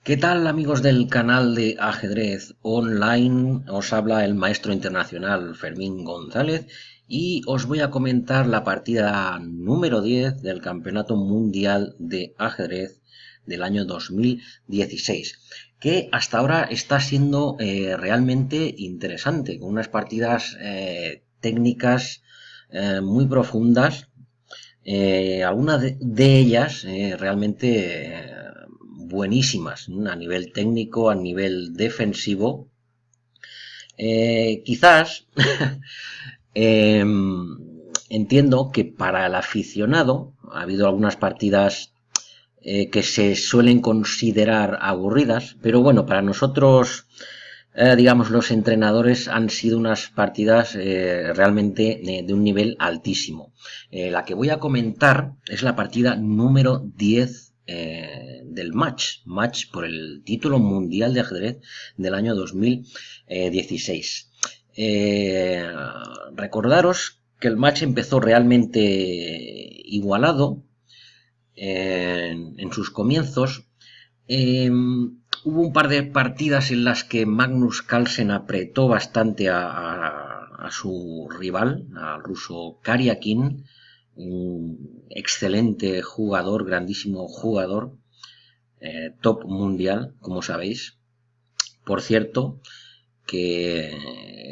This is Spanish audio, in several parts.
¿Qué tal amigos del canal de ajedrez online? Os habla el maestro internacional Fermín González y os voy a comentar la partida número 10 del Campeonato Mundial de Ajedrez del año 2016, que hasta ahora está siendo realmente interesante, con unas partidas técnicas muy profundas, algunas de ellas realmente buenísimas, ¿no? A nivel técnico, a nivel defensivo. Quizás eh, entiendo que para el aficionado ha habido algunas partidas que se suelen considerar aburridas, pero bueno, para nosotros, digamos, los entrenadores han sido unas partidas realmente de un nivel altísimo. La que voy a comentar es la partida número 10 del match por el título mundial de ajedrez del año 2016. Recordaros que el match empezó realmente igualado en sus comienzos. Hubo un par de partidas en las que Magnus Carlsen apretó bastante a su rival, al ruso Karyakin, un excelente jugador, grandísimo jugador, top mundial, como sabéis. Por cierto, que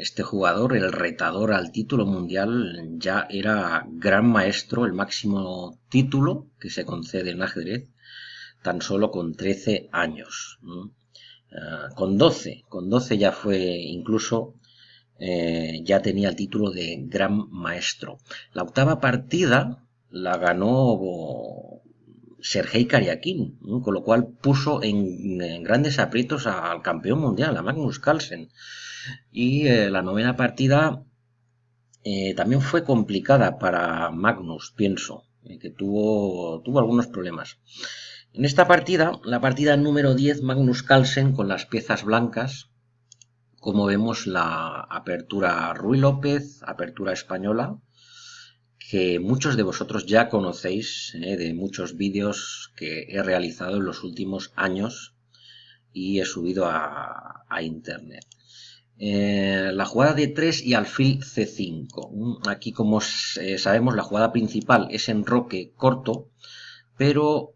este jugador, el retador al título mundial, ya era gran maestro, el máximo título que se concede en ajedrez, tan solo con 13 años. Con 12 ya fue incluso, ya tenía el título de gran maestro. La octava partida la ganó Sergei Karyakin, ¿no? Con lo cual puso en grandes aprietos al campeón mundial, a Magnus Carlsen. Y la novena partida también fue complicada para Magnus, pienso, que tuvo algunos problemas. En esta partida, la partida número 10, Magnus Carlsen con las piezas blancas, como vemos la apertura Ruy López, apertura española, que muchos de vosotros ya conocéis de muchos vídeos que he realizado en los últimos años y he subido a internet. La jugada de 3 y alfil C5. Aquí, como sabemos, la jugada principal es enroque corto, pero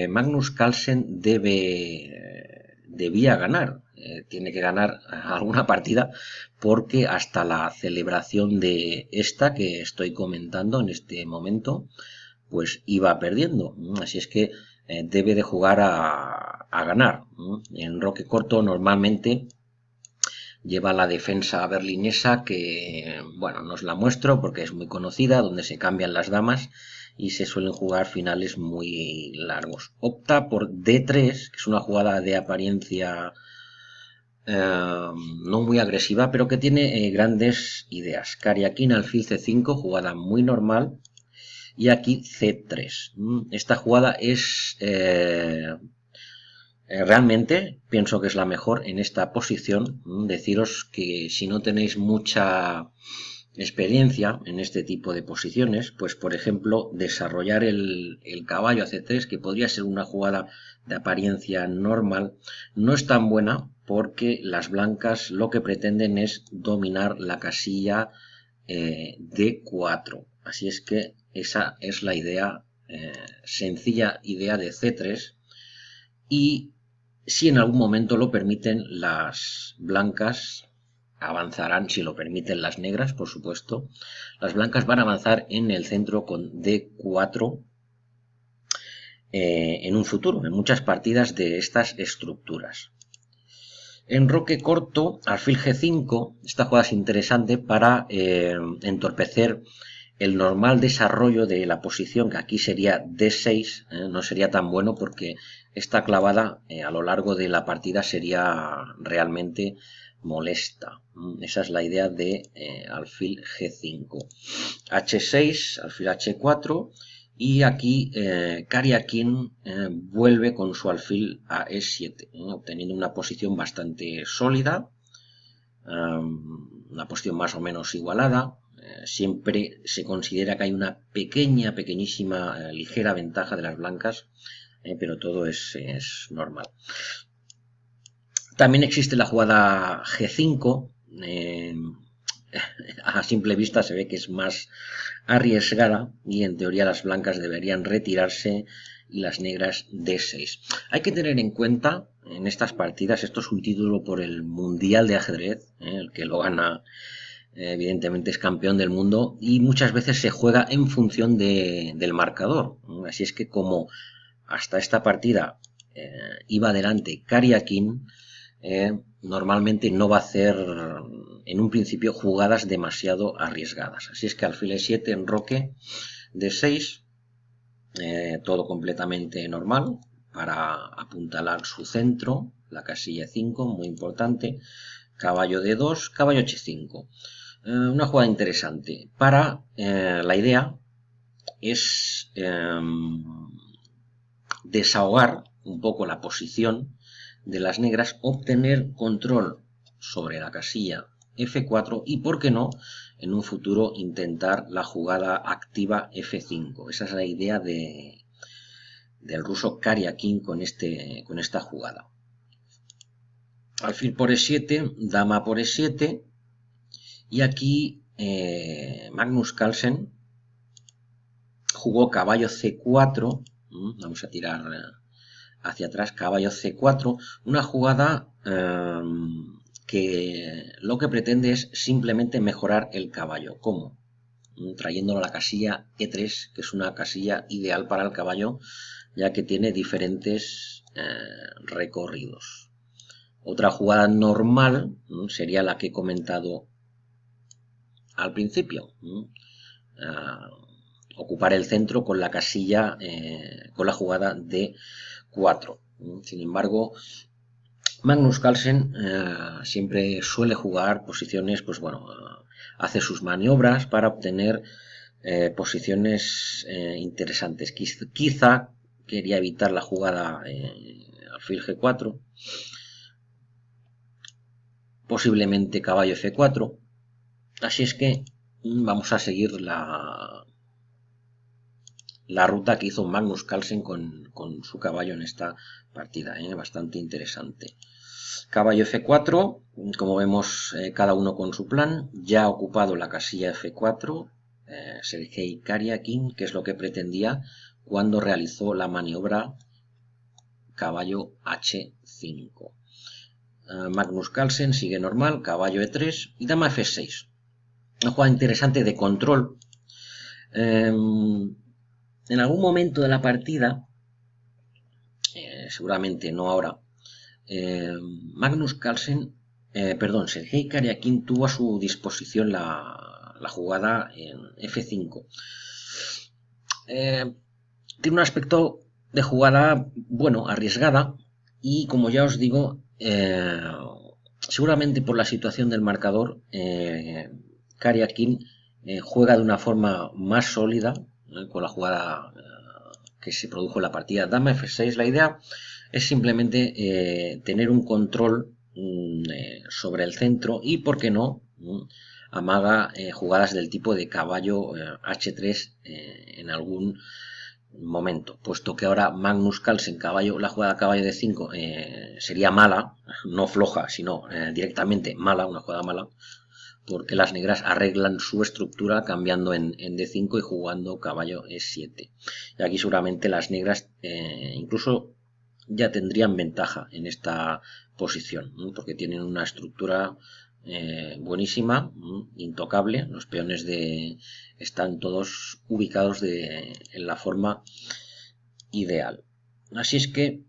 Magnus Carlsen debía ganar. Tiene que ganar alguna partida porque hasta la celebración de esta que estoy comentando en este momento, pues iba perdiendo. Así es que debe de jugar a ganar. En enroque corto normalmente lleva la defensa berlinesa que, bueno, no os la muestro porque es muy conocida, donde se cambian las damas y se suelen jugar finales muy largos. Opta por D3, que es una jugada de apariencia no muy agresiva, pero que tiene grandes ideas. Karyakin alfil C5, jugada muy normal. Y aquí C3. Esta jugada es realmente pienso que es la mejor en esta posición. Deciros que si no tenéis mucha experiencia en este tipo de posiciones, pues por ejemplo desarrollar el caballo a C3, que podría ser una jugada de apariencia normal, no es tan buena porque las blancas lo que pretenden es dominar la casilla D4. Así es que esa es la idea, sencilla idea de C3. Y si en algún momento lo permiten, las blancas avanzarán, si lo permiten las negras, por supuesto. Las blancas van a avanzar en el centro con D4 en un futuro, en muchas partidas de estas estructuras. Enroque corto, alfil G5, esta jugada es interesante para entorpecer el normal desarrollo de la posición, que aquí sería D6, no sería tan bueno porque esta clavada a lo largo de la partida sería realmente molesta. Esa es la idea de alfil G5. H6, alfil H4 y aquí Karyakin vuelve con su alfil a E7, obteniendo una posición bastante sólida, una posición más o menos igualada. Siempre se considera que hay una pequeñísima, ligera ventaja de las blancas, pero todo es normal. También existe la jugada G5. A simple vista se ve que es más arriesgada y en teoría las blancas deberían retirarse y las negras D6. Hay que tener en cuenta en estas partidas, esto es un título por el Mundial de Ajedrez, el que lo gana evidentemente es campeón del mundo y muchas veces se juega en función del marcador. Así es que como hasta esta partida iba adelante Karyakin, normalmente no va a hacer en un principio jugadas demasiado arriesgadas. Así es que alfil E7 enroque de 6, todo completamente normal para apuntalar su centro, la casilla 5, muy importante, caballo D2, caballo H5. Una jugada interesante. La idea es desahogar un poco la posición de las negras, obtener control sobre la casilla F4 y, por qué no, en un futuro intentar la jugada activa F5. Esa es la idea del ruso Karyakin con esta jugada. Alfil por E7, dama por E7 y aquí Magnus Carlsen jugó caballo C4. Vamos a tirar hacia atrás, caballo C4, una jugada que lo que pretende es simplemente mejorar el caballo. ¿Cómo? Trayéndolo a la casilla E3, que es una casilla ideal para el caballo, ya que tiene diferentes recorridos. Otra jugada normal sería la que he comentado al principio. Ocupar el centro con la casilla, con la jugada de 4. Sin embargo, Magnus Carlsen siempre suele jugar posiciones, pues bueno, hace sus maniobras para obtener posiciones interesantes. Quizá quería evitar la jugada alfil G4, posiblemente caballo F4. Así es que vamos a seguir la ruta que hizo Magnus Carlsen con su caballo en esta partida, bastante interesante. Caballo F4, como vemos cada uno con su plan, ya ha ocupado la casilla F4 Sergei Karyakin, que es lo que pretendía cuando realizó la maniobra caballo H5. Magnus Carlsen sigue normal, caballo E3 y dama F6. Una jugada interesante de control. En algún momento de la partida, seguramente no ahora, Magnus Carlsen, Sergei Karyakin tuvo a su disposición la jugada en F5. Tiene un aspecto de jugada, bueno, arriesgada y, como ya os digo, seguramente por la situación del marcador, Karyakin juega de una forma más sólida con la jugada que se produjo en la partida dama F6. La idea es simplemente tener un control sobre el centro y, por qué no, amaga jugadas del tipo de caballo H3 en algún momento, puesto que ahora Magnus Carlsen la jugada caballo de 5 sería mala, no floja, sino directamente mala, una jugada mala, porque las negras arreglan su estructura cambiando en D5 y jugando caballo E7. Y aquí seguramente las negras incluso ya tendrían ventaja en esta posición, porque tienen una estructura buenísima, intocable. Los peones están todos ubicados en la forma ideal. Así es que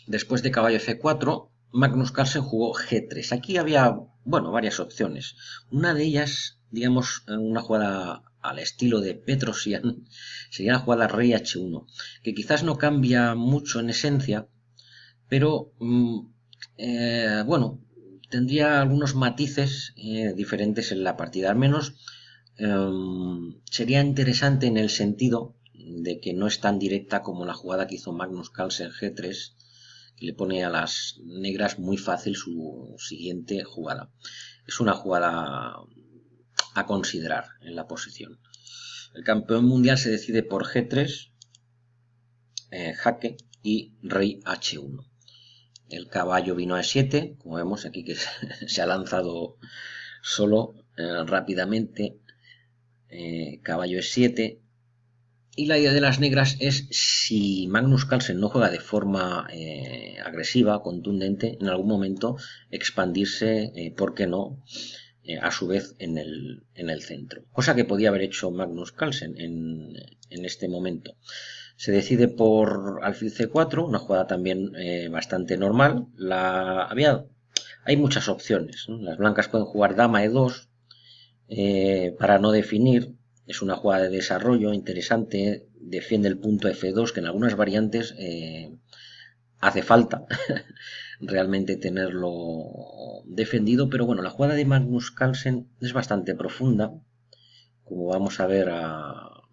después de caballo F4, Magnus Carlsen jugó G3. Aquí había, bueno, varias opciones. Una de ellas, digamos, una jugada al estilo de Petrosian, sería la jugada rey H1, que quizás no cambia mucho en esencia, pero bueno, tendría algunos matices diferentes en la partida. Al menos sería interesante en el sentido de que no es tan directa como la jugada que hizo Magnus Carlsen G3, que le pone a las negras muy fácil su siguiente jugada. Es una jugada a considerar en la posición. El campeón mundial se decide por G3, jaque y rey H1. El caballo vino a E7, como vemos aquí que se ha lanzado solo rápidamente. Caballo E7. Y la idea de las negras es, si Magnus Carlsen no juega de forma agresiva, contundente, en algún momento expandirse, ¿por qué no?, a su vez en el centro. Cosa que podía haber hecho Magnus Carlsen en este momento. Se decide por alfil C4, una jugada también bastante normal. Hay muchas opciones, ¿no? Las blancas pueden jugar dama E2 para no definir. Es una jugada de desarrollo interesante, defiende el punto F2, que en algunas variantes hace falta realmente tenerlo defendido, pero bueno, la jugada de Magnus Carlsen es bastante profunda, como vamos a ver a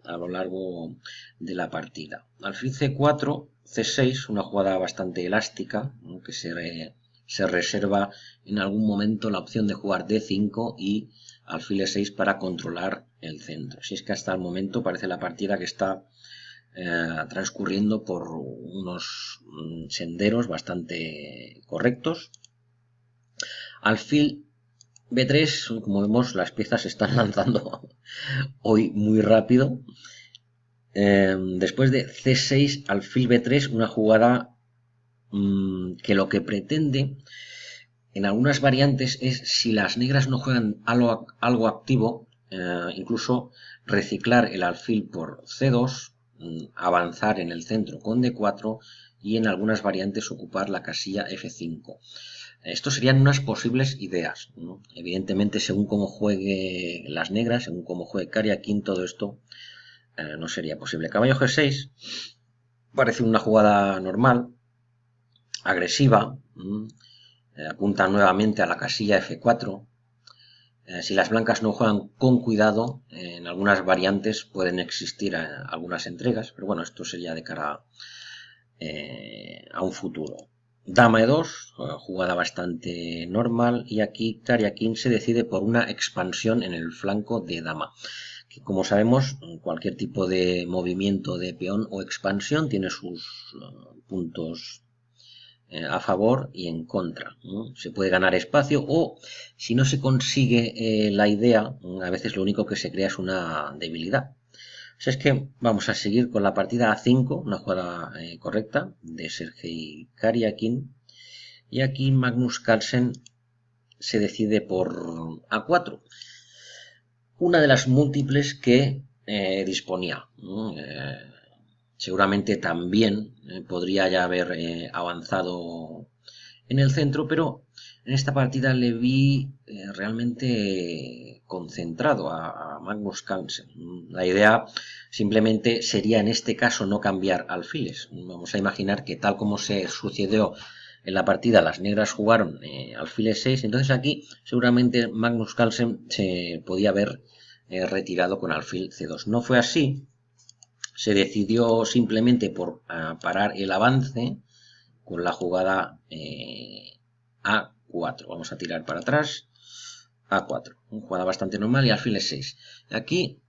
lo largo de la partida. Alfil C4, C6, una jugada bastante elástica, ¿no?, que se reserva en algún momento la opción de jugar D5 y alfil E6 para controlar el centro. Si es que hasta el momento parece la partida que está transcurriendo por unos senderos bastante correctos. Alfil B3, como vemos, las piezas se están lanzando hoy muy rápido. Después de C6, alfil B3, una jugada que lo que pretende en algunas variantes es, si las negras no juegan algo activo, incluso reciclar el alfil por C2, avanzar en el centro con D4 y en algunas variantes ocupar la casilla F5. Estos serían unas posibles ideas, ¿no? Evidentemente, según cómo juegue las negras, según cómo juegue Karjakin, todo esto no sería posible. Caballo G6 parece una jugada normal, agresiva. Apunta nuevamente a la casilla F4. Si las blancas no juegan con cuidado, en algunas variantes pueden existir algunas entregas, pero bueno, esto sería de cara a un futuro. Dama E2, jugada bastante normal, y aquí Karjakin se decide por una expansión en el flanco de dama, que, como sabemos, cualquier tipo de movimiento de peón o expansión tiene sus puntos a favor y en contra, ¿no? Se puede ganar espacio, o si no se consigue la idea, a veces lo único que se crea es una debilidad. Así es que vamos a seguir con la partida A5, una jugada correcta de Sergei Karjakin, y aquí Magnus Carlsen se decide por A4, una de las múltiples que disponía, ¿no? Seguramente también podría ya haber avanzado en el centro, pero en esta partida le vi realmente concentrado a Magnus Carlsen. La idea simplemente sería en este caso no cambiar alfiles. Vamos a imaginar que, tal como se sucedió en la partida, las negras jugaron alfil E6, entonces aquí seguramente Magnus Carlsen se podía haber retirado con alfil C2. No fue así. Se decidió simplemente por parar el avance con la jugada A4. Vamos a tirar para atrás. A4. Una jugada bastante normal y alfil E6. Aquí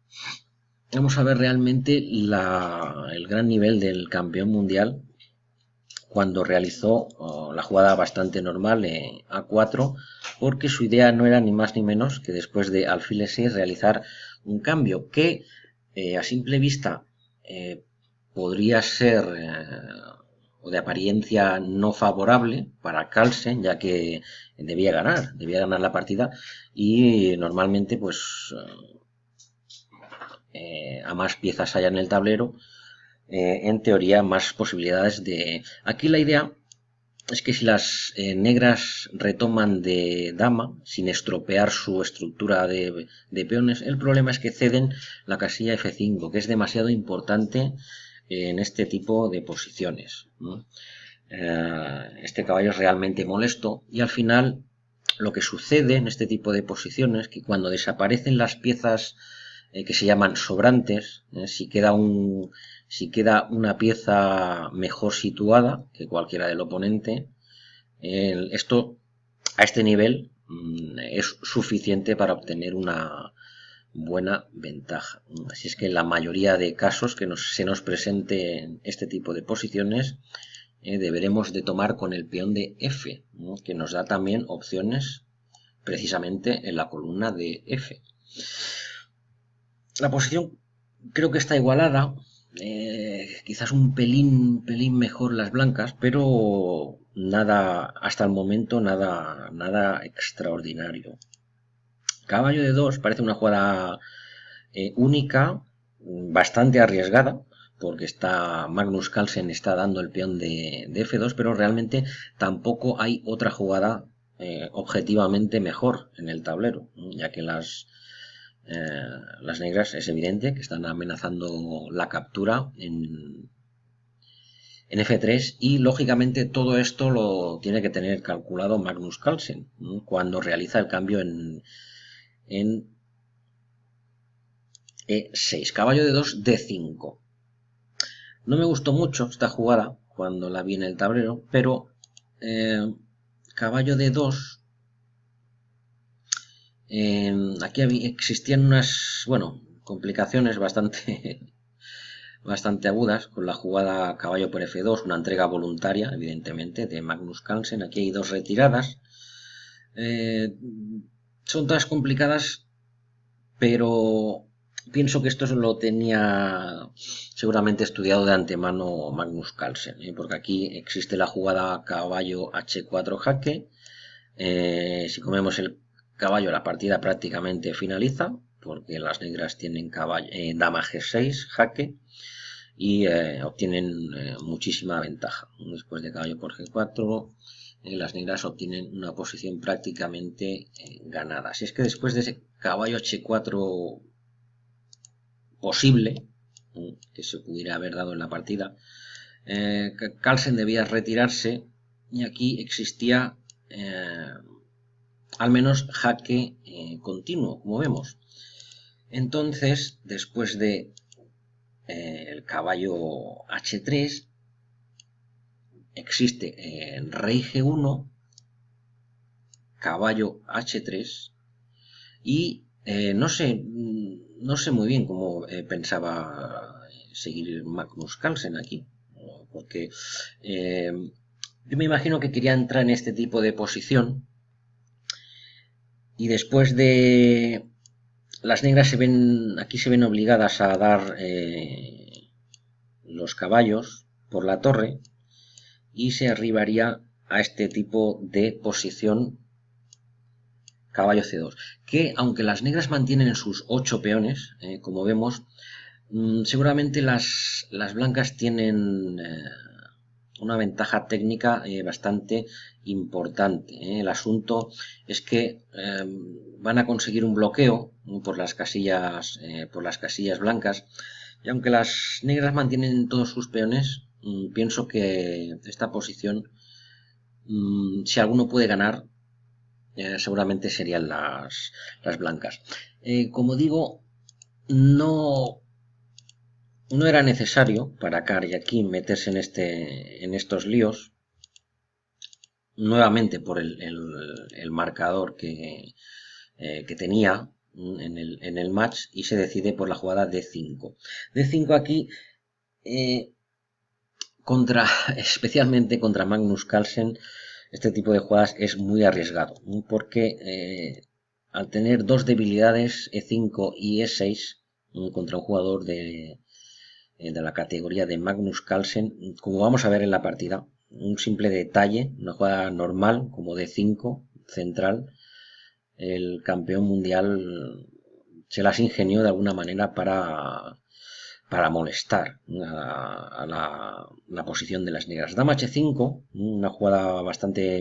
vamos a ver realmente el gran nivel del campeón mundial cuando realizó la jugada bastante normal A4, porque su idea no era ni más ni menos que, después de alfil E6, realizar un cambio que a simple vista podría ser o de apariencia no favorable para Carlsen, ya que debía ganar la partida, y normalmente pues a más piezas haya en el tablero, en teoría más posibilidades de... Aquí la idea es que si las negras retoman de dama sin estropear su estructura de peones, el problema es que ceden la casilla F5, que es demasiado importante en este tipo de posiciones, ¿no? Este caballo es realmente molesto, y al final lo que sucede en este tipo de posiciones es que cuando desaparecen las piezas que se llaman sobrantes, si queda una pieza mejor situada que cualquiera del oponente, esto a este nivel es suficiente para obtener una buena ventaja. Así es que en la mayoría de casos que se nos presenten este tipo de posiciones, deberemos de tomar con el peón de F, ¿no? Que nos da también opciones precisamente en la columna de F. La posición creo que está igualada, quizás un pelín mejor las blancas, pero nada, hasta el momento nada extraordinario. Caballo de 2 parece una jugada única, bastante arriesgada, porque Magnus Carlsen está dando el peón de F2, pero realmente tampoco hay otra jugada objetivamente mejor en el tablero, ya que las negras es evidente que están amenazando la captura en F3 y lógicamente todo esto lo tiene que tener calculado Magnus Carlsen, ¿no? Cuando realiza el cambio en E6, caballo de 2, D5. No me gustó mucho esta jugada cuando la vi en el tablero, pero caballo de 2, aquí existían unas, bueno, complicaciones bastante agudas con la jugada caballo por F2, una entrega voluntaria, evidentemente, de Magnus Carlsen. Aquí hay 2 retiradas. Son todas complicadas, pero pienso que esto lo tenía seguramente estudiado de antemano Magnus Carlsen, porque aquí existe la jugada caballo H4 jaque. Si comemos el caballo, la partida prácticamente finaliza, porque las negras tienen dama G6 jaque y obtienen muchísima ventaja. Después de caballo por G4, las negras obtienen una posición prácticamente ganada. Si es que después de ese caballo H4 posible, que se pudiera haber dado en la partida, Carlsen debía retirarse y aquí existía al menos jaque continuo, como vemos. Entonces, después de el caballo H3, existe rey G1, caballo H3 y no sé muy bien cómo pensaba seguir Magnus Carlsen aquí, porque yo me imagino que quería entrar en este tipo de posición y después de las negras aquí se ven obligadas a dar los caballos por la torre y se arribaría a este tipo de posición caballo C2, que aunque las negras mantienen sus 8 peones, como vemos, seguramente las blancas tienen una ventaja técnica bastante importante. El asunto es que van a conseguir un bloqueo por las casillas blancas, y aunque las negras mantienen todos sus peones, pienso que esta posición, si alguno puede ganar, seguramente serían las blancas. Como digo, no era necesario para Karyakin meterse en estos líos, nuevamente por el marcador que tenía en el match, y se decide por la jugada D5. D5 aquí, especialmente contra Magnus Carlsen, este tipo de jugadas es muy arriesgado, porque al tener 2 debilidades, E5 y E6, contra un jugador de la categoría de Magnus Carlsen, como vamos a ver en la partida, un simple detalle, una jugada normal como D5 central, el campeón mundial se las ingenió de alguna manera para molestar a la posición de las negras. Dama H5, una jugada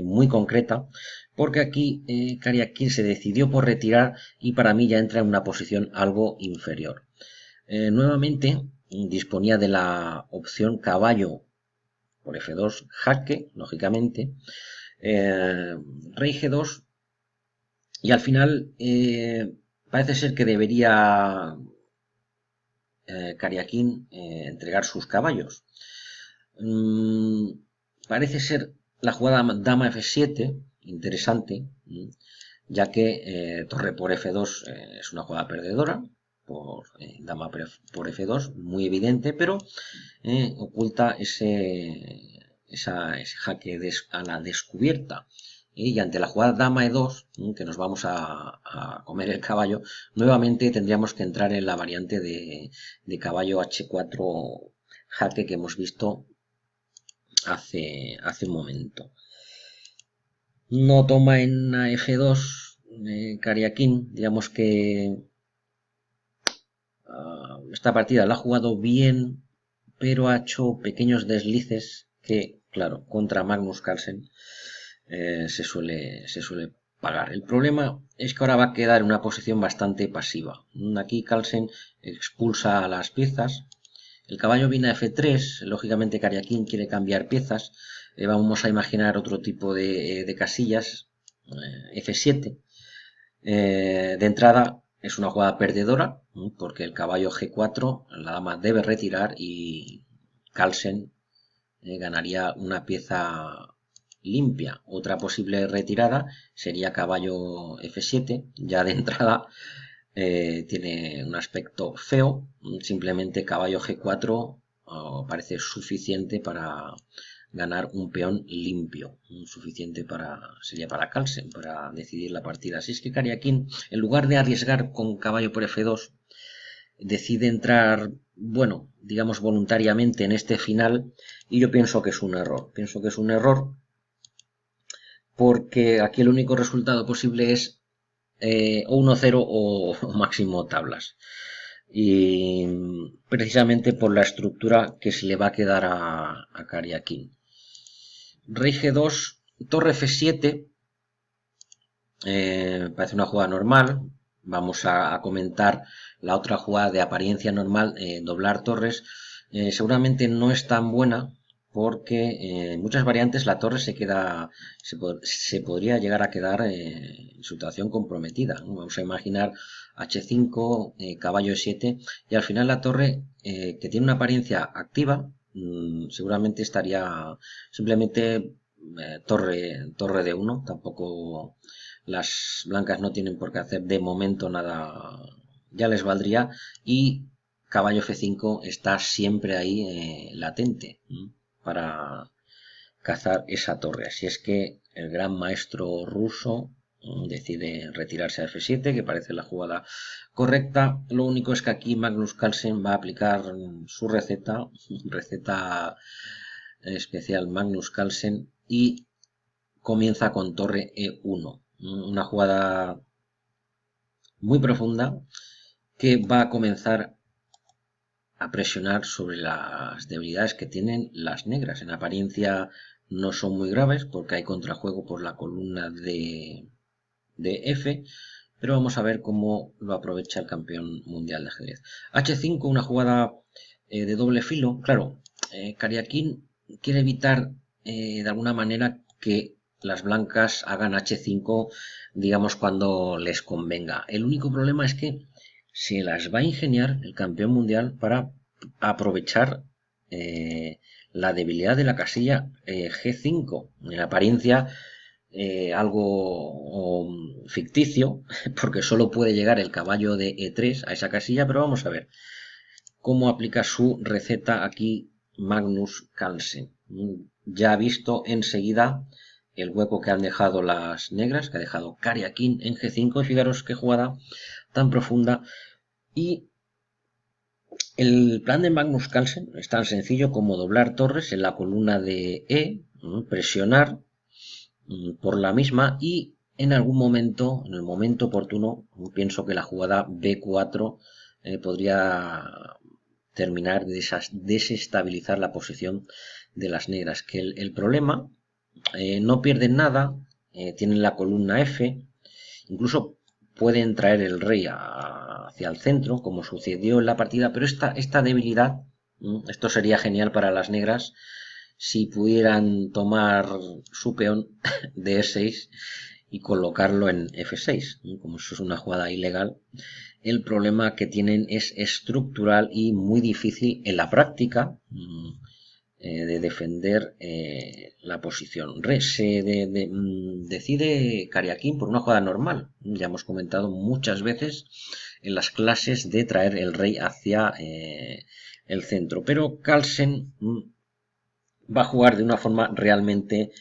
muy concreta, porque aquí Karyakin se decidió por retirar y para mí ya entra en una posición algo inferior. Nuevamente disponía de la opción caballo por F2 jaque, lógicamente, rey G2, y al final parece ser que debería Karyakin entregar sus caballos. Parece ser la jugada dama F7 interesante, ya que torre por F2 es una jugada perdedora, por dama por F2, muy evidente, pero oculta ese jaque a la descubierta. Y ante la jugada dama e2, que nos vamos a comer el caballo, nuevamente tendríamos que entrar en la variante de caballo h4 jaque que hemos visto hace un momento. No toma en f2 Kariakin, digamos que esta partida la ha jugado bien, pero ha hecho pequeños deslices que, claro, contra Magnus Carlsen se suele pagar. El problema es que ahora va a quedar en una posición bastante pasiva. Aquí Carlsen expulsa a las piezas. El caballo viene a f3, lógicamente Kariakin quiere cambiar piezas. Vamos a imaginar otro tipo de casillas, f7. De entrada es una jugada perdedora, porque el caballo g4, la dama debe retirar y Carlsen ganaría una pieza limpia. Otra posible retirada sería caballo f7, ya de entrada tiene un aspecto feo, simplemente caballo g4 parece suficiente para ganar un peón limpio, suficiente sería para Carlsen, para decidir la partida. Así es que Kariakin, en lugar de arriesgar con caballo por f2, decide entrar, bueno, digamos voluntariamente en este final, y yo pienso que es un error. Pienso que es un error porque aquí el único resultado posible es o 1-0 o máximo tablas. Y precisamente por la estructura que se le va a quedar a Kariakin. Rey G2, torre F7, parece una jugada normal. Vamos a comentar la otra jugada de apariencia normal, doblar torres. Seguramente no es tan buena porque en muchas variantes la torre se podría llegar a quedar en situación comprometida. Vamos a imaginar H5, caballo E7 y al final la torre que tiene una apariencia activa seguramente estaría simplemente torre de 1, tampoco las blancas no tienen por qué hacer de momento nada, ya les valdría, y caballo F5 está siempre ahí latente para cazar esa torre. Así es que el gran maestro ruso decide retirarse a F7, que parece la jugada correcta. Lo único es que aquí Magnus Carlsen va a aplicar su receta especial Magnus Carlsen, y comienza con torre E1, una jugada muy profunda que va a comenzar a presionar sobre las debilidades que tienen las negras. En apariencia no son muy graves porque hay contrajuego por la columna de F, pero vamos a ver cómo lo aprovecha el campeón mundial de ajedrez. H5, una jugada de doble filo. Claro, Kariakin quiere evitar de alguna manera que las blancas hagan H5, digamos, cuando les convenga. El único problema es que se las va a ingeniar el campeón mundial para aprovechar la debilidad de la casilla G5. En apariencia algo ficticio, porque solo puede llegar el caballo de E3 a esa casilla, pero vamos a ver cómo aplica su receta aquí Magnus Carlsen. Ya ha visto enseguida el hueco que han dejado las negras, que ha dejado Kariakin en G5, y fijaros qué jugada tan profunda. Y el plan de Magnus Carlsen es tan sencillo como doblar torres en la columna de E, presionar por la misma, y en algún momento, en el momento oportuno, pienso que la jugada B4 podría terminar de desestabilizar la posición de las negras. Que el problema, no pierden nada, tienen la columna F, incluso pueden traer el rey hacia el centro, como sucedió en la partida, pero esta debilidad, esto sería genial para las negras si pudieran tomar su peón de E6 y colocarlo en F6, como eso es una jugada ilegal. El problema que tienen es estructural y muy difícil en la práctica de defender la posición. Decide Kariakin por una jugada normal. Ya hemos comentado muchas veces en las clases de traer el rey hacia el centro, pero Carlsen va a jugar de una forma realmente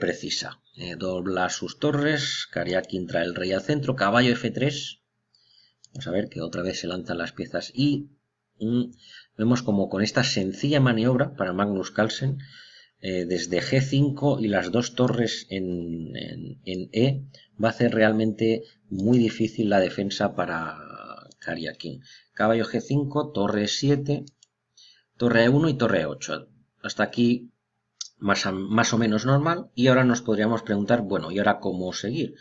precisa. Dobla sus torres, Karyakin trae el rey al centro, caballo F3. Vamos a ver que otra vez se lanzan las piezas y vemos como con esta sencilla maniobra para Magnus Carlsen, desde G5 y las dos torres en E, va a hacer realmente muy difícil la defensa para Karyakin. Caballo G5, torre 7, torre E1 y torre 8. Hasta aquí más o menos normal. Y ahora nos podríamos preguntar, bueno, ¿y ahora cómo seguir?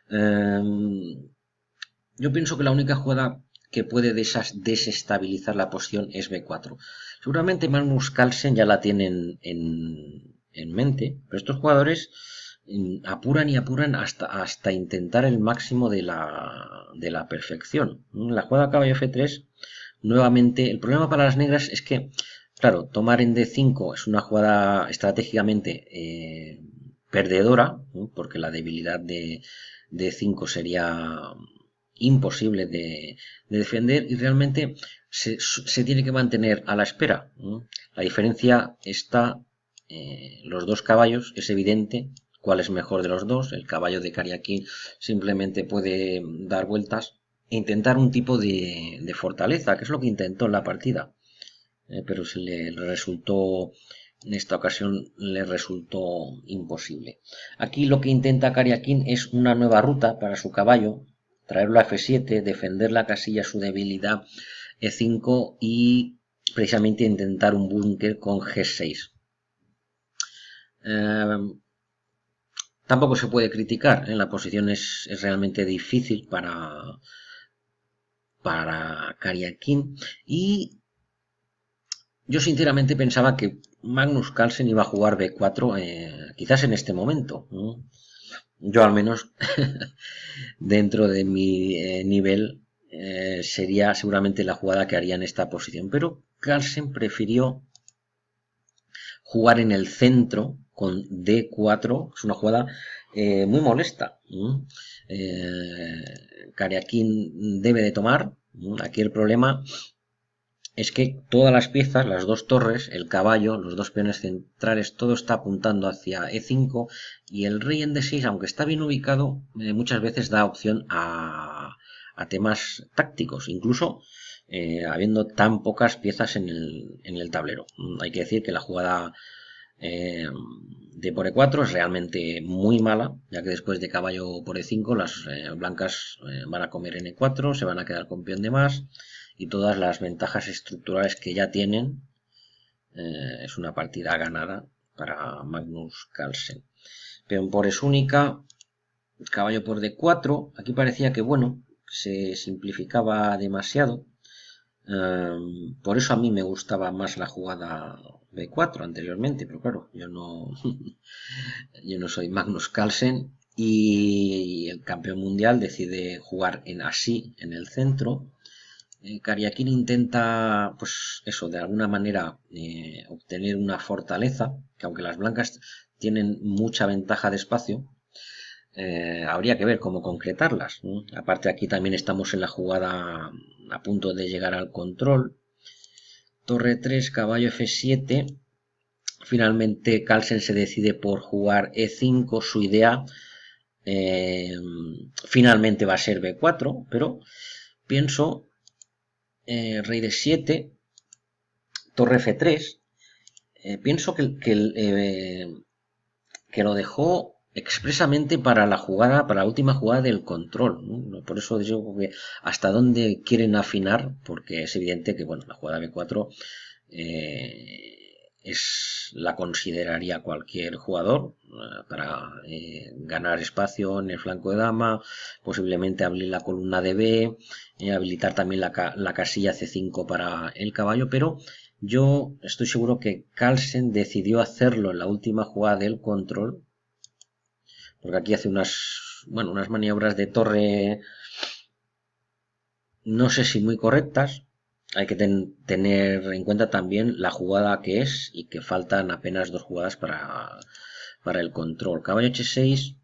Yo pienso que la única jugada que puede desestabilizar la posición es B4. Seguramente Magnus Carlsen ya la tienen en mente, pero estos jugadores apuran y apuran hasta intentar el máximo de la perfección. La jugada caballo F3, nuevamente, el problema para las negras es que, claro, tomar en D5 es una jugada estratégicamente perdedora, ¿no? Porque la debilidad de D5 sería imposible de defender y realmente se tiene que mantener a la espera, ¿no? La diferencia está, los dos caballos, es evidente cuál es mejor de los dos. El caballo de Karyakin simplemente puede dar vueltas e intentar un tipo de fortaleza, que es lo que intentó en la partida, pero se le resultó, en esta ocasión le resultó imposible. Aquí lo que intenta Karyakin es una nueva ruta para su caballo, traerlo a F7, defender la casilla, su debilidad E5 y precisamente intentar un búnker con G6. Tampoco se puede criticar, la posición es realmente difícil para Karyakin y yo sinceramente pensaba que Magnus Carlsen iba a jugar B4 quizás en este momento, ¿no? Yo al menos dentro de mi nivel sería seguramente la jugada que haría en esta posición, pero Carlsen prefirió jugar en el centro con D4, es una jugada muy molesta. Karyakin debe de tomar, aquí el problema es que todas las piezas, las dos torres, el caballo, los dos peones centrales, todo está apuntando hacia E5 y el rey en D6, aunque está bien ubicado, muchas veces da opción a temas tácticos, incluso habiendo tan pocas piezas en el tablero. Hay que decir que la jugada de por E4 es realmente muy mala, ya que después de caballo por E5 las blancas van a comer en E4, se van a quedar con peón de más y todas las ventajas estructurales que ya tienen. Es una partida ganada para Magnus Carlsen. Peón por es única, caballo por D4, aquí parecía que bueno, se simplificaba demasiado. Por eso a mí me gustaba más la jugada B4 anteriormente, pero claro, yo no soy Magnus Carlsen y el campeón mundial decide jugar así en el centro. Karyakin intenta, pues eso, de alguna manera obtener una fortaleza, que aunque las blancas tienen mucha ventaja de espacio, habría que ver cómo concretarlas, ¿no? Aparte aquí también estamos en la jugada a punto de llegar al control. Torre 3, caballo F7. Finalmente Carlsen se decide por jugar E5, su idea finalmente va a ser B4, pero pienso rey de 7, torre F3, pienso que lo dejó expresamente para la jugada, para la última jugada del control, ¿no? Por eso digo que hasta dónde quieren afinar, porque es evidente que bueno, la jugada B4 la consideraría cualquier jugador para ganar espacio en el flanco de dama, posiblemente abrir la columna de B, habilitar también la casilla C5 para el caballo, pero yo estoy seguro que Carlsen decidió hacerlo en la última jugada del control, porque aquí hace unas maniobras de torre, no sé si muy correctas. Hay que tener en cuenta también la jugada que es y que faltan apenas dos jugadas para el control. Caballo H6,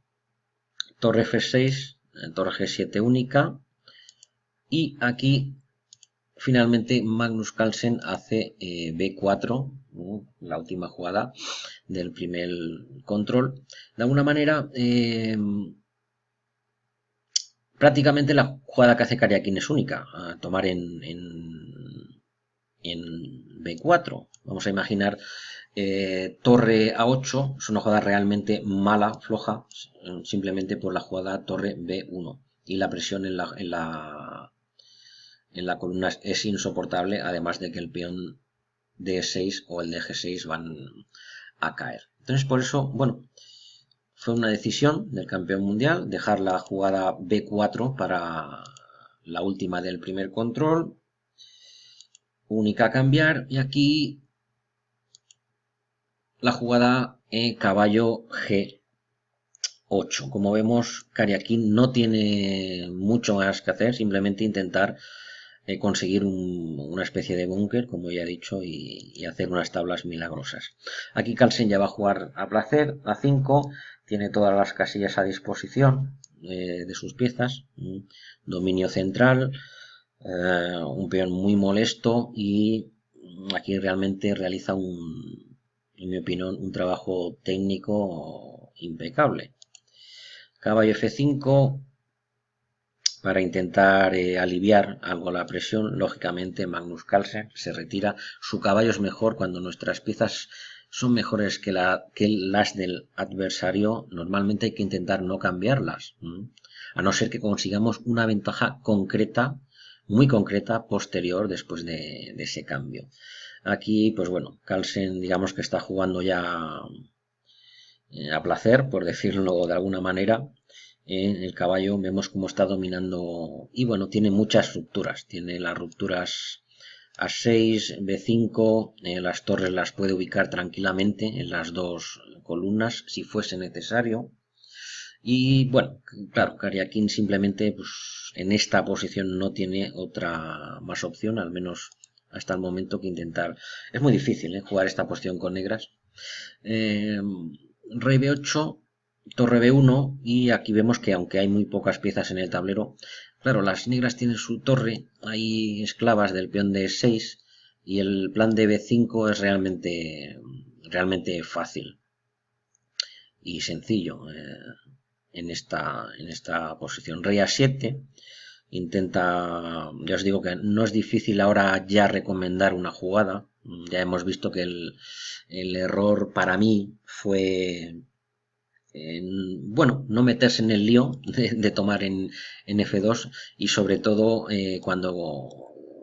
torre F6, torre G7 única y aquí finalmente Magnus Carlsen hace B4, la última jugada del primer control. De alguna manera, prácticamente la jugada que hace Karyakin es única, a tomar en B4. Vamos a imaginar torre A8, es una jugada realmente mala, floja, simplemente por la jugada torre B1. Y la presión en la columna es insoportable, además de que el peón D6 o el de G6 van a caer. Entonces, por eso, bueno, fue una decisión del campeón mundial dejar la jugada B4 para la última del primer control, única a cambiar, y aquí la jugada caballo G8. Como vemos, Karyakin no tiene mucho más que hacer, simplemente intentar conseguir una especie de búnker, como ya he dicho, y hacer unas tablas milagrosas. Aquí Carlsen ya va a jugar a placer, a 5, tiene todas las casillas a disposición de sus piezas, dominio central, un peón muy molesto, y aquí realmente realiza en mi opinión, un trabajo técnico impecable. Caballo F5, para intentar aliviar algo la presión. Lógicamente Magnus Carlsen se retira. Su caballo es mejor cuando nuestras piezas son mejores que las del adversario. Normalmente hay que intentar no cambiarlas, a no ser que consigamos una ventaja concreta, muy concreta, posterior después de ese cambio. Aquí, pues bueno, Carlsen digamos que está jugando ya a placer, por decirlo de alguna manera. El caballo vemos cómo está dominando, y bueno, tiene muchas rupturas. Tiene las rupturas A6, B5, las torres las puede ubicar tranquilamente en las dos columnas si fuese necesario. Y bueno, claro, Karyakin simplemente pues, en esta posición no tiene otra más opción, al menos hasta el momento, que intentar. Es muy difícil jugar esta posición con negras. Rey B8, torre B1, y aquí vemos que aunque hay muy pocas piezas en el tablero, claro, las negras tienen su torre, hay esclavas del peón de 6 y el plan de B5 es realmente fácil y sencillo en esta posición. Rey A7, intenta, ya os digo que no es difícil ahora ya recomendar una jugada. Ya hemos visto que el error para mí fue bueno, no meterse en el lío de tomar en F2, y sobre todo cuando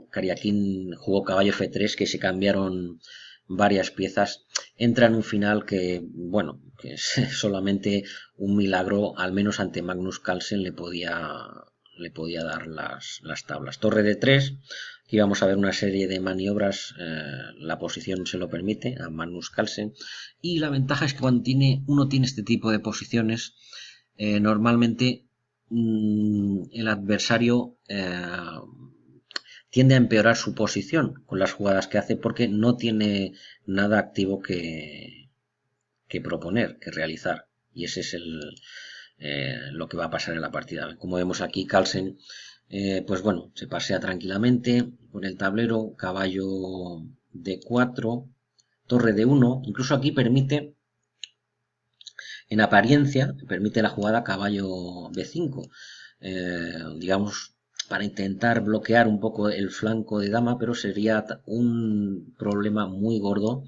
Karyakin jugó caballo F3, que se cambiaron varias piezas, entra en un final que, bueno, que es solamente un milagro, al menos ante Magnus Carlsen le podía dar las tablas. Torre de 3, aquí vamos a ver una serie de maniobras, la posición se lo permite a Magnus Carlsen, y la ventaja es que cuando uno tiene este tipo de posiciones, normalmente el adversario tiende a empeorar su posición con las jugadas que hace, porque no tiene nada activo que proponer, que realizar, y ese es lo que va a pasar en la partida. Como vemos aquí, Carlsen pues bueno, se pasea tranquilamente por el tablero, caballo D4, torre D1, incluso aquí permite, en apariencia, permite la jugada caballo B5, digamos, para intentar bloquear un poco el flanco de dama, pero sería un problema muy gordo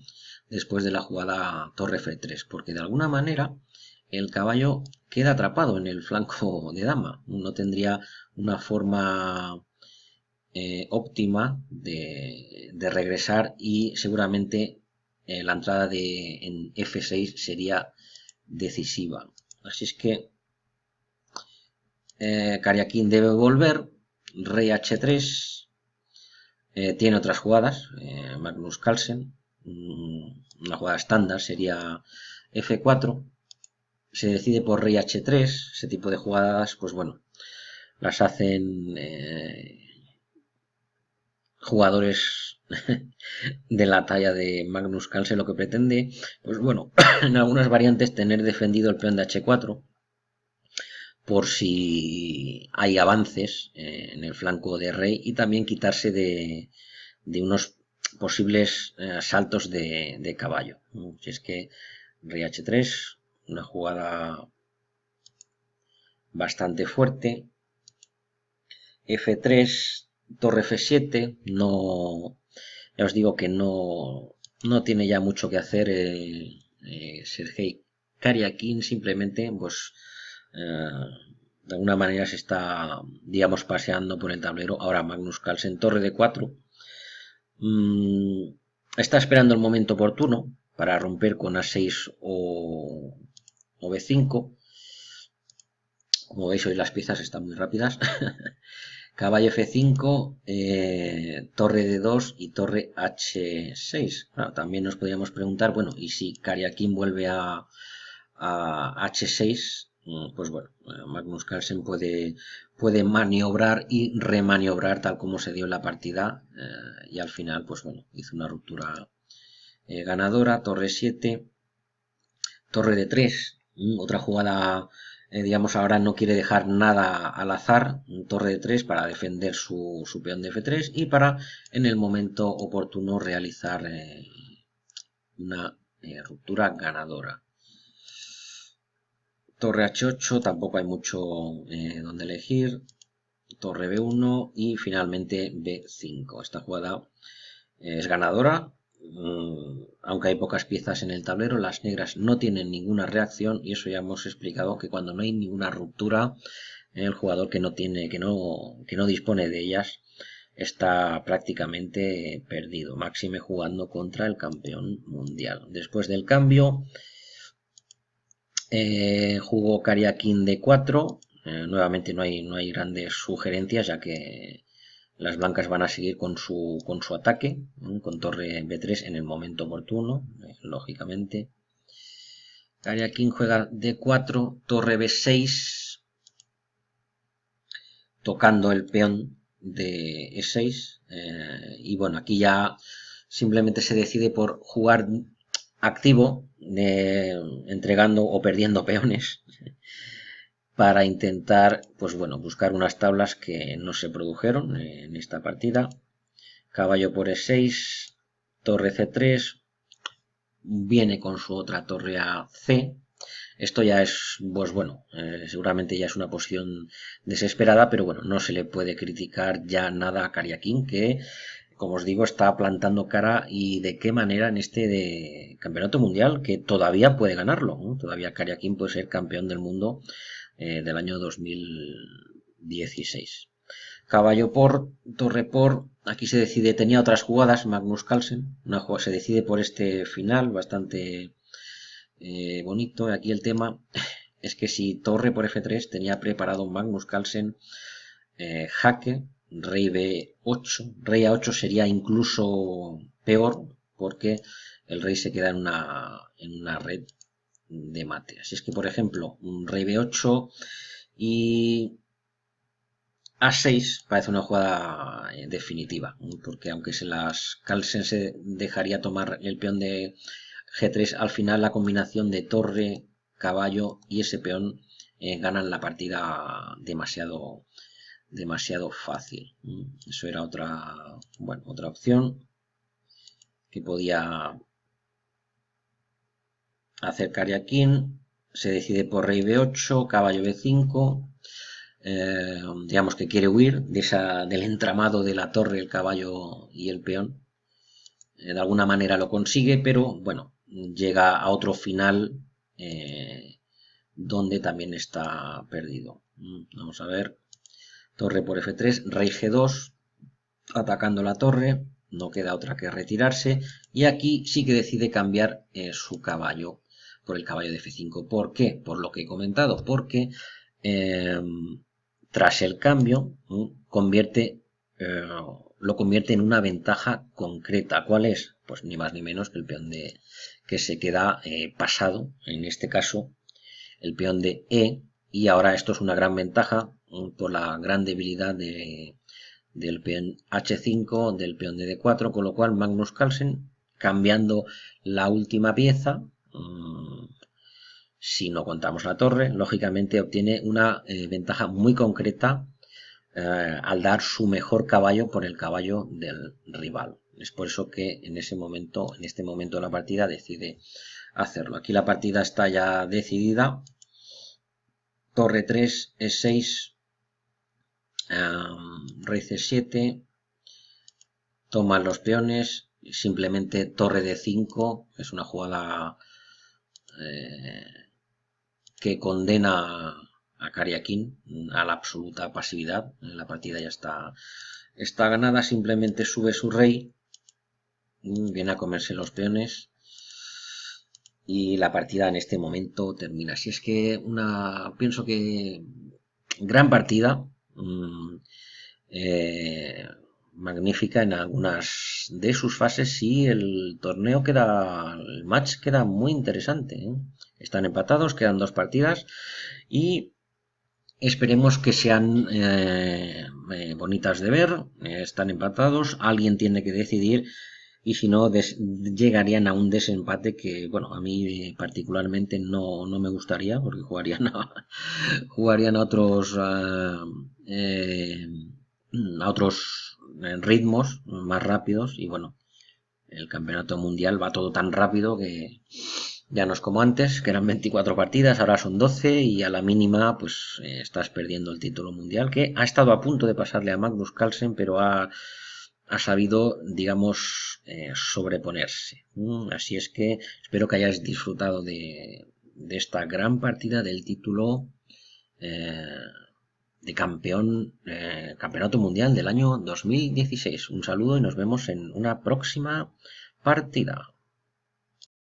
después de la jugada torre F3, porque de alguna manera el caballo queda atrapado en el flanco de dama, no tendría una forma óptima de regresar, y seguramente la entrada en F6 sería decisiva. Así es que Karyakin debe volver. Rey H3, tiene otras jugadas, Magnus Carlsen, una jugada estándar sería F4, se decide por Rey H3, ese tipo de jugadas, pues bueno, las hacen jugadores de la talla de Magnus Carlsen. Lo que pretende, pues bueno, en algunas variantes tener defendido el peón de H4, por si hay avances en el flanco de rey, y también quitarse de unos posibles saltos de caballo. Si es que rey h3, una jugada bastante fuerte. F3, torre F7, no, ya os digo que no tiene ya mucho que hacer Sergei Karyakin, simplemente pues de alguna manera se está, digamos, paseando por el tablero. Ahora Magnus Carlsen, torre de 4, está esperando el momento oportuno para romper con A6 o B5. Como veis, hoy las piezas están muy rápidas. Caballo F5, torre D2 y torre H6. Claro, también nos podríamos preguntar, bueno, y si Karyakin vuelve a H6, pues bueno, Magnus Carlsen puede maniobrar y remaniobrar tal como se dio en la partida, y al final, pues bueno, hizo una ruptura ganadora. Torre 7, torre D3, otra jugada, digamos, ahora no quiere dejar nada al azar. Torre de 3 para defender su peón de F3 y para en el momento oportuno realizar una ruptura ganadora. Torre H8, tampoco hay mucho donde elegir. Torre B1 y finalmente B5. Esta jugada es ganadora. Aunque hay pocas piezas en el tablero, las negras no tienen ninguna reacción, y eso ya hemos explicado, que cuando no hay ninguna ruptura, el jugador que no dispone de ellas está prácticamente perdido, máxime jugando contra el campeón mundial. Después del cambio, jugó Karyakin D4. Nuevamente no hay grandes sugerencias, ya que las blancas van a seguir con su ataque, con torre B3 en el momento oportuno, lógicamente. Karyakin juega D4, torre B6, tocando el peón de E6. Y bueno, aquí ya simplemente se decide por jugar activo, entregando o perdiendo peones, para intentar, pues bueno, buscar unas tablas que no se produjeron en esta partida. Caballo por E6, torre C3, viene con su otra torre a C. Esto ya es, pues bueno, seguramente ya es una posición desesperada, pero bueno, no se le puede criticar ya nada a Karyakin, que, como os digo, está plantando cara, y de qué manera, en este de campeonato mundial, que todavía puede ganarlo, ¿no? Todavía Karyakin puede ser campeón del mundo del año 2016. Caballo por, torre por, aquí se decide, tenía otras jugadas Magnus Carlsen, se decide por este final bastante bonito. Aquí el tema es que si torre por F3 tenía preparado Magnus Carlsen jaque, rey B8, rey A8 sería incluso peor, porque el rey se queda en una red de mate. Así es que, por ejemplo, un rey B8 y A6 parece una jugada definitiva, porque aunque Carlsen se dejaría tomar el peón de G3, al final la combinación de torre, caballo y ese peón ganan la partida demasiado fácil. Eso era otra opción que podía hacer Karyakin. Se decide por rey B8, caballo B5. Digamos que quiere huir del entramado de la torre, el caballo y el peón. De alguna manera lo consigue, pero bueno, llega a otro final donde también está perdido. Vamos a ver. Torre por F3, rey G2, atacando la torre. No queda otra que retirarse, y aquí sí que decide cambiar su caballo por el caballo de F5. ¿Por qué? Por lo que he comentado, porque tras el cambio lo convierte en una ventaja concreta. ¿Cuál es? Pues ni más ni menos que el peón que se queda pasado, en este caso el peón de E, y ahora esto es una gran ventaja por la gran debilidad del peón H5, del peón de D4, con lo cual Magnus Carlsen, cambiando la última pieza, Si no contamos la torre, lógicamente obtiene una ventaja muy concreta al dar su mejor caballo por el caballo del rival. Es por eso que en este momento de la partida decide hacerlo. Aquí la partida está ya decidida. Torre 3, E6, rey C7, toman los peones, simplemente torre D5, es una jugada que condena a Karyakin a la absoluta pasividad. La partida ya está ganada, simplemente sube su rey, viene a comerse los peones y la partida en este momento termina. Si es que pienso que gran partida, magnífica en algunas de sus fases y el match queda muy interesante, ¿eh? Están empatados, quedan 2 partidas y esperemos que sean bonitas de ver. Están empatados, alguien tiene que decidir y si no llegarían a un desempate que, bueno, a mí particularmente no me gustaría porque jugarían a otros ritmos más rápidos y bueno, el campeonato mundial va todo tan rápido que ya no es como antes, que eran 24 partidas, ahora son 12 y a la mínima pues estás perdiendo el título mundial, que ha estado a punto de pasarle a Magnus Carlsen, pero ha sabido, digamos, sobreponerse. Así es que espero que hayáis disfrutado de esta gran partida del título de campeonato mundial del año 2016. Un saludo y nos vemos en una próxima partida.